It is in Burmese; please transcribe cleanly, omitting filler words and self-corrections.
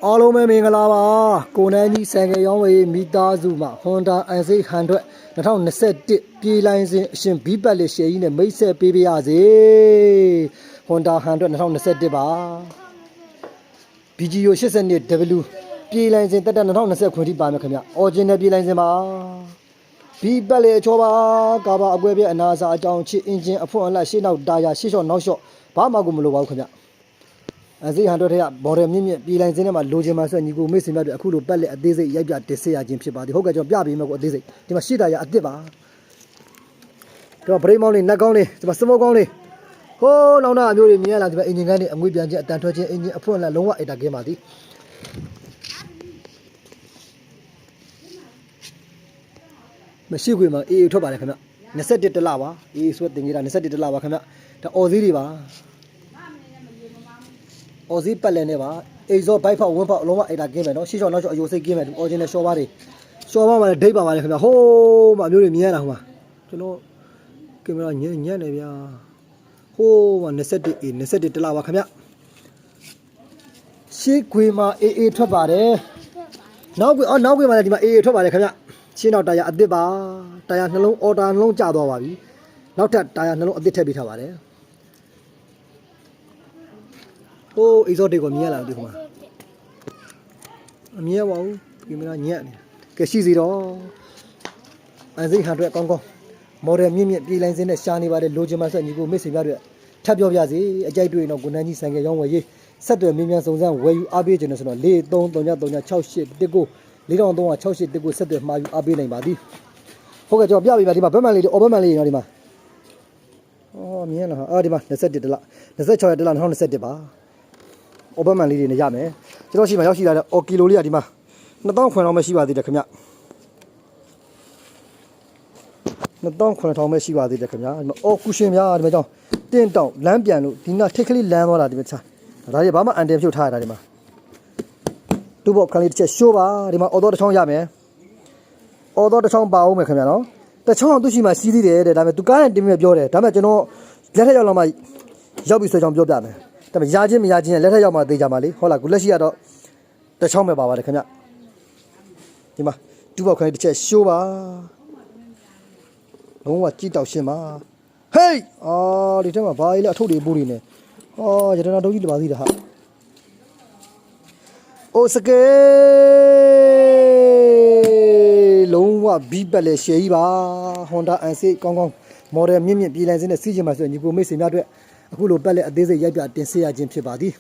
အားလုံးပဲမင်္ဂလာပါကိုနန်းကြီးဆိုင်ကယ်ရောင်းဝယ်မိသားစုမှာ Honda NZ100 2021ပြေးလိုင်းစဉ်အရှင်ဘီပတ်လေးရှယ်ကြီးနဲ့မိတ်ဆက်ပေးပါရစေ Honda 100 2021ပါ BGO 82W ပြေးလိုင်းစဉ်တက်တက်2020ခွန်ထိပါမယ်ခင်ဗျ Original ပြေးလိုင်းစဉ်ပါဘီပတ်လေးအချောပါကာဘာအကွဲပြဲအနာစာအကြောင်းချစ်အင်ဂျင်အဖွင့်အလှရှေ့နောက်တာယာရှေ့လျှော့နောက်လျှော့ဘာမှကိုမလိုပါဘူးခင်ဗျNZ100 ထဲကဘော်ဒယ်မြင့်မြင့်ပြည်လိုင်းစင်းထဲမှာလိုချင်မှဆိုညီကိုမိတ်ဆွေများတွေအခုလိုပက်လက်အသေးစိတ်ရိုက်ပြတင်ဆက်ရခြင်းဖြစ်ပါသည်ဟုတ်ကဲ့ကျွန်တော်ပြပေးမယ်ကိုအသေးစိတ်ဒီမှာရှေ့တာရအစ်စ်ပါတော့ဗရိတ်မောင်းလေးနက်ကောင်းလေးဒီမှာစမောကောင်းလေးဟိုးလောင်းတာအမျိုးတွေမြင်ရလားဒီမှာအင်ဂျင်ကန်းတွေအငွေ့ပြန်ခြင်းအတန်ထွက်ခြင်းအင်ဂျင်အဖွင့်လက်လုံးဝအိတ်တာကင်းပါသည်မရှိခွေမှာအေးထွက်ပါတယ်ခင်ဗျ21တလပါအေးဆွဲတင်ကြီးတာ21တလပါခင်ဗျဒါအော်စည်းတွေပါအော်စီပတ်လည်နဲ့ပါအိတ်ဇောဘိုက်ဖောက်ဝင်းဖောက်အလုံးဝအိတ်တာကင်းမယ်နော်ရှေ့ချောနောက်ချောအယိုစိတ်ကင်းမယ်အော်ဂျင်နယ်ရှော်ပါတွေရှော်ပါမှာဒိတ်ပါပါလေခင်ဗျဟိုးမအမျိုးတွေမြင်ရတာဟိုမှာကျွန်တော်ကင်မရာညံ့နေဗျာဟိုးမှာ21တလားပါခင်ဗျရှေ့ခွေမှာအေးထွက်ပါတယ်နောက်ခွေမှာလည်းဒီမှာအေးထွက်ပါတယ်ခင်ဗျရှေ့နောက်တာယာအစ်စ်ပါတာယာနှလုံးအော်တာနှလုံးကျသွားပါပြီနောက်ထပ်တာယာနှလုံးအစ်စ်ထည့်ပေးထားပါတယ်ဟိုးအိဇော့တေကိုမြင်ရလားဒီကောင်အမြင်ရပါဘူးကင်မရာညံ့နေကဲရှိစီတော့NZ100ကောင်းကောင်းမော်ဒယ်မြင့်မြင့်ပြေးလိုင်းစင်းနဲ့ရှားနေပါတယ်လိုချင်မှဆက်ညီကိုမိတ်ဆွေများတွေထပ်ပြောပြစီအကြိုက်တွေ့ရင်တော့ကိုနန်းကြီးဆိုင်ကယ်ရောင်းဝယ်ရေးဆက်သွယ်မြင်းမြန်စုံစမ်းဝယ်ယူအားပေးခြင်းနဲ့ဆိုတော့43396819 436819ဆက်သွယ်မှာယူအားပေးနိုင်ပါသည်ဟုတ်ကဲ့ကျွန်တော်ပြပေးပါဒီမှာဘက်မန်လေးတွေအော်ဘက်မန်လေးတွေနော်ဒီမှာအော်မြင်လားအော်ဒီမှာ21တလ26ရက်တလ2021ပါအော်ဘမန်လေးတွေနဲ့ရမယ်ကျွန်တော်ရှိမှရောက်ရှိလာတဲ့အော်ကီလိုလေးကဒီမှာ2000ခွန်လောက်ပဲရှိပါသေးတယ်ခင်ဗျ2000ပဲရှိပါသေးတယ်ခင်ဗျာဒီမှာအော်ကူရှင်များဒီမှာကြောင်းတင်းတောင်လမ်းပြန်လို့ဒီနာထိတ်ကလေးလမ်းသွားတာဒီမှာချာဒါကြီးဘာမှအန်တယ်ဖြုတ်ထားရတာဒီမှာတူဘော့ခလေးတစ်ချက်ရှိုးပါဒီမှာအော်တော့တစ်ချောင်းရမယ်အော်တော့တစ်ချောင်းပါအောင်မယ်ခင်ဗျာနော်တစ်ချောင်းသူ့ရှိမှစီးသေးတယ်တဲ့ဒါပေမဲ့သူကားနဲ့တင်ပြီးပြောတယ်ဒါပေမဲ့ကျွန်တော်လက်ထက်ရောက်လာမှရောက်ပြီးဆွဲချောင်းပြောပြမယ်ဒါပေမဲ့ရချင်းမရချင်းလက်ထက်ရောက်မှသေးကြပါလေဟုတ်လားခုလက်ရှိကတော့တစ်ချောင်းပဲပါပါတယ်ခင်ဗျဒီမှာတူပေါက်ခလေးတစ်ချက်ရှိုးပါလုံးဝကြည့်တောက်ရှင်းပါဟေးအော်ဒီထဲမှာဘာကြီးလဲအထုပ်တွေပိုးတွေနဲ့အော်ရတနာတော့ကြီးတပါသေးတာဟာအိုစကေလုံးဝဘီးပတ်လေရှယ်ကြီးပါ Honda NZ ကောင်းကောင်းမော်ဒယ်မြင့်မြင့်ပြည်လိုင်းစင်းနဲ့စီးချင်မှဆိုညီကိုမိတ်ဆွေများအတွက်အခုလိုပက်လက်အသေးစိတ်ရိုက်ပြတင်ဆက်ရခြင်းဖြစ်ပါသည်